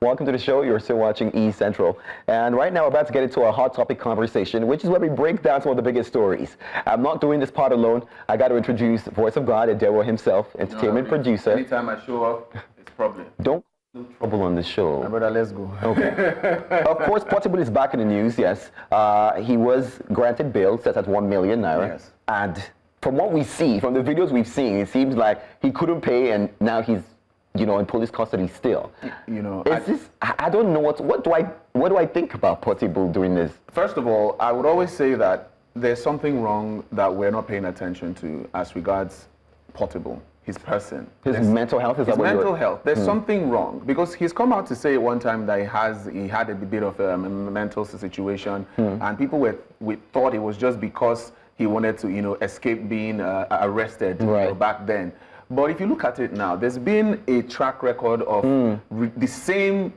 Welcome to the show. You're still watching E Central. And right now we're about to get into a hot topic conversation, which is where we break down some of the biggest stories. I'm not doing this part alone. I got to introduce Voice of God, Adero himself, entertainment producer. Anytime I show up, it's a problem. Don't do trouble on the show. My brother, let's go. Okay. Of course, Portable is back in the news, yes. He was granted bail set at 1 million naira. Yes. And from what we see, from the videos we've seen, it seems like he couldn't pay and now he's, you know, in police custody still. You know, I don't know what do I think about Portable doing this? First of all, I would always say that there's something wrong that we're not paying attention to as regards Portable, his person. His mental health is his mental health. There's something wrong because he's come out to say one time that he had a bit of a mental situation, and people thought it was just because he wanted to, you know, escape being arrested, you know, back then. But if you look at it now, there's been a track record of the same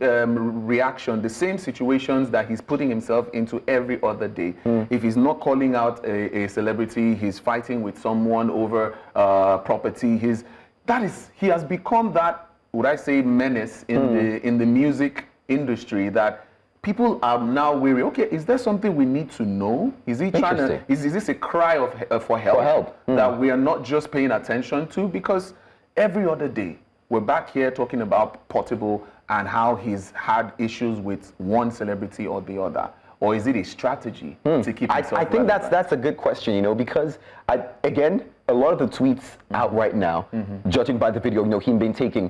reaction, the same situations that he's putting himself into every other day. If he's not calling out a celebrity, he's fighting with someone over property. He has become that, would I say, menace in the music industry that people are now wary. Okay, is there something we need to know? Is he trying to? Is this a cry for help that we are not just paying attention to? Because every other day we're back here talking about Portable and how he's had issues with one celebrity or the other. Or is it a strategy to keep himself I think relevant? that's a good question, you know, because again, a lot of the tweets out right now, judging by the video, you know, him being taken,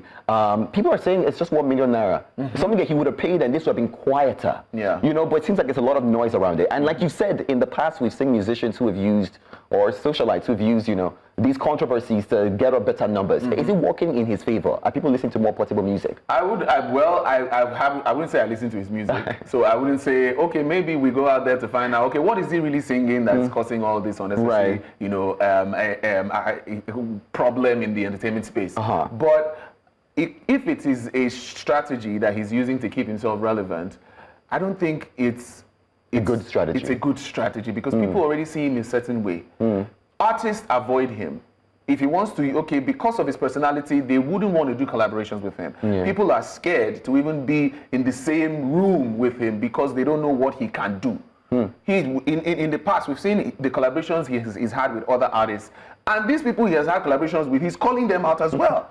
people are saying it's just 1 million naira. Something that he would have paid and this would have been quieter. Yeah. You know, but it seems like there's a lot of noise around it. And like you said, in the past, we've seen musicians who have used, or socialites who have used, you know, these controversies to get up better numbers. Is it working in his favor? Are people listening to more Portable music? I wouldn't say I listen to his music. So I wouldn't say, okay, maybe we go out there to find out, okay, what is he really singing that's causing all this unnecessary, you know, problem in the entertainment space. But if it is a strategy that he's using to keep himself relevant, I don't think it's a good strategy. It's a good strategy because people already see him in a certain way. Artists avoid him. If he wants to, okay, because of his personality, they wouldn't want to do collaborations with him. People are scared to even be in the same room with him because they don't know what he can do. In the past, we've seen the collaborations he's had with other artists. And these people he has had collaborations with, he's calling them out as well.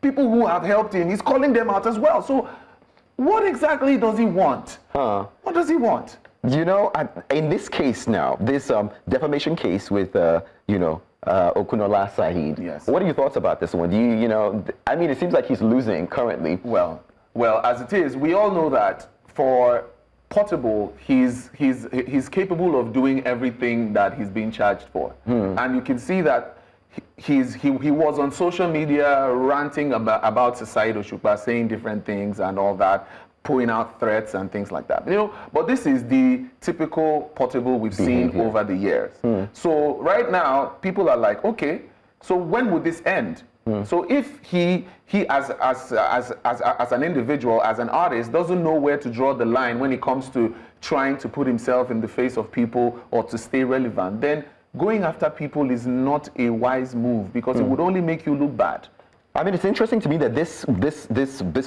People who have helped him, he's calling them out as well. So what exactly does he want? What does he want? You know, in this case now, this defamation case with, you know, Okikiola Badmus. Yes. What are your thoughts about this one? Do you know, I mean, it seems like he's losing currently. Well, as it is, we all know that for Portable, he's capable of doing everything that he's being charged for. And you can see that he was on social media ranting about Society Oshupa, saying different things and all that, pulling out threats and things like that. You know, but this is the typical Portable we've seen over the years. So right now, people are like, okay, so when would this end? So if he as an individual, as an artist, doesn't know where to draw the line when it comes to trying to put himself in the face of people or to stay relevant, then going after people is not a wise move because it would only make you look bad. I mean, it's interesting to me that this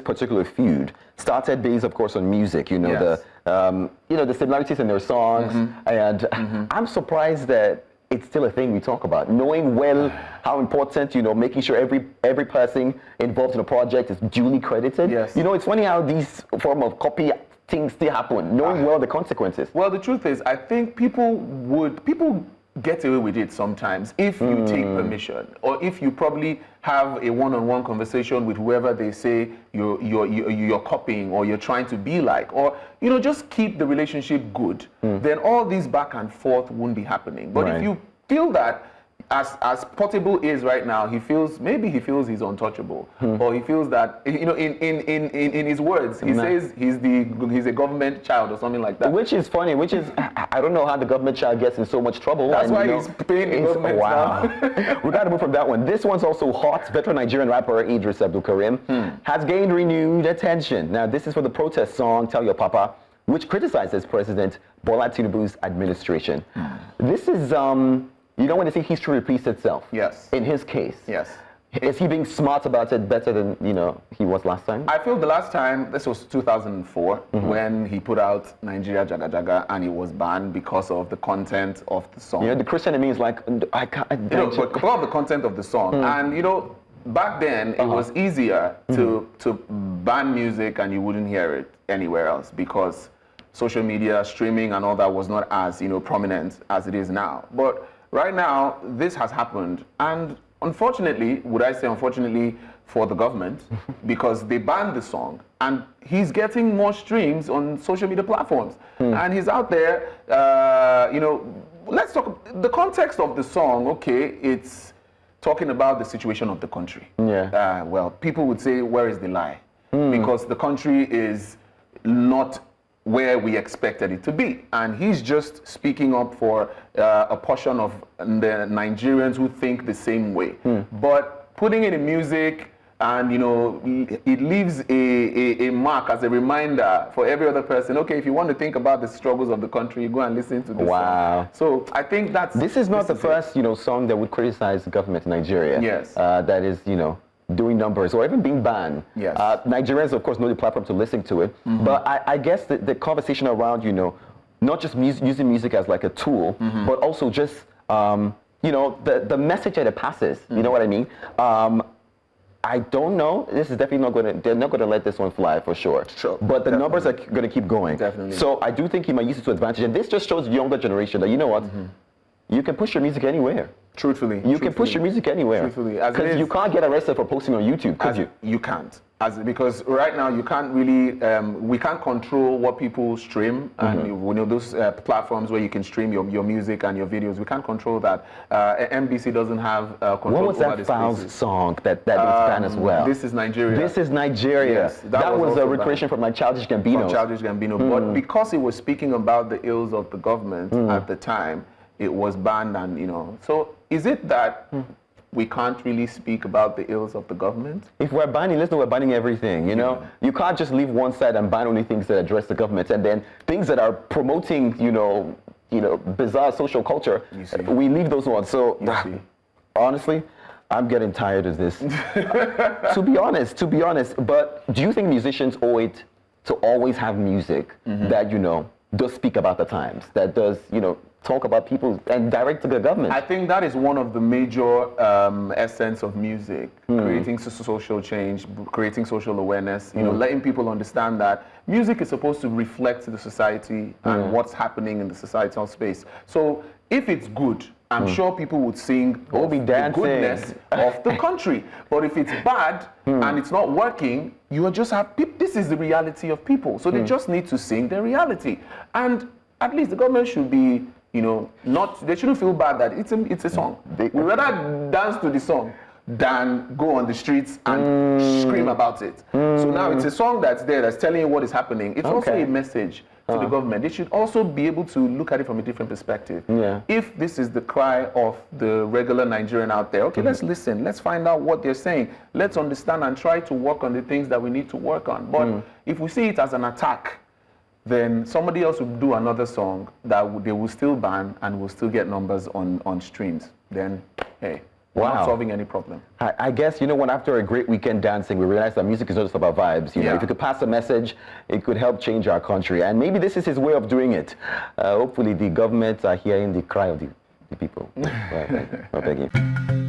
particular feud started based, of course, on music. You know, the similarities in their songs, and I'm surprised that it's still a thing we talk about. Knowing well how important, you know, making sure every person involved in a project is duly credited. Yes. You know, it's funny how these form of copy things still happen. Knowing well the consequences. Well, the truth is, I think people get away with it sometimes if you take permission, or if you probably have a one-on-one conversation with whoever they say you're copying or you're trying to be like, or you know, just keep the relationship good. Then all these back and forth won't be happening. But if you feel that as Portable is right now, maybe he feels he's untouchable, or he feels that, you know, in his words, he says he's a government child or something like that. Which is funny. Which is, I don't know how the government child gets in so much trouble. That's why he's paying the government. Wow. We got to move from that one. This one's also hot. Veteran Nigerian rapper Idris Abdulkarim has gained renewed attention. Now, this is for the protest song "Tell Your Papa," which criticizes President Bola Tinubu's administration. This is you know when they say history repeats itself? Yes. In his case. Yes. Is he being smart about it better than, he was last time? I feel the last time, this was 2004, when he put out Nigeria Jaga Jaga, and it was banned because of the content of the song. The Christian in me is like, I can't. Because of the content of the song. And, back then, it was easier to ban music and you wouldn't hear it anywhere else because social media, streaming and all that was not as, prominent as it is now. But right now, this has happened. And unfortunately, would I say unfortunately for the government, because they banned the song and he's getting more streams on social media platforms. And he's out there, let's talk, the context of the song, okay, it's talking about the situation of the country. Yeah. Well, people would say, where is the lie? Because the country is not where we expected it to be. And he's just speaking up for a portion of the Nigerians who think the same way. But putting it in music, and it leaves a mark as a reminder for every other person. Okay, if you want to think about the struggles of the country, go and listen to this song. So I think this is not the first song that would criticize the government in Nigeria. Yes. That is doing numbers or even being banned. Yes. Nigerians, of course, know the platform to listen to it. But I guess the conversation around, not just using music as like a tool, but also just, the message that it passes. You know what I mean? I don't know. This is definitely they're not going to let this one fly for sure. But the numbers are going to keep going. Definitely. So I do think he might use it to advantage. And this just shows the younger generation that, you know what? You can push your music anywhere. Truthfully. You can push your music anywhere. Truthfully. Because you can't get arrested for posting on YouTube, could you? You can't. Because right now you can't really, we can't control what people stream. And those platforms where you can stream your music and your videos, we can't control that. NBC doesn't have control over this. What was that Fowls song that was banned as well? This is Nigeria. This is Nigeria. Yes, that was a recreation from like Childish Gambino. From Childish Gambino. But because it was speaking about the ills of the government at the time, it was banned. And, so is it that we can't really speak about the ills of the government? If we're banning, let's know we're banning everything, You can't just leave one side and ban only things that address the government, and then things that are promoting, bizarre social culture, we leave those ones. So, honestly, I'm getting tired of this. To be honest. But do you think musicians owe it to always have music that, does speak about the times, that does, talk about people and direct to the government? I think that is one of the major essence of music, creating social change, creating social awareness, letting people understand that music is supposed to reflect the society and what's happening in the societal space. So if it's good, I'm sure people would sing the goodness of the country. But if it's bad and it's not working, you just have, this is the reality of people. So they just need to sing their reality. And at least the government should be, they shouldn't feel bad that it's a song. We'd rather dance to the song than go on the streets and scream about it. So now it's a song that's there, that's telling you what is happening. It's also a message to the government. They should also be able to look at it from a different perspective. If this is the cry of the regular Nigerian out there, okay, let's listen. Let's find out what they're saying. Let's understand and try to work on the things that we need to work on. But if we see it as an attack, then somebody else will do another song that they will still ban and will still get numbers on streams. Then, hey, we're not solving any problem. I guess, when after a great weekend dancing, we realized that music is not just about vibes. If you could pass a message, it could help change our country. And maybe this is his way of doing it. Hopefully the government are hearing the cry of the people. Well, thank you.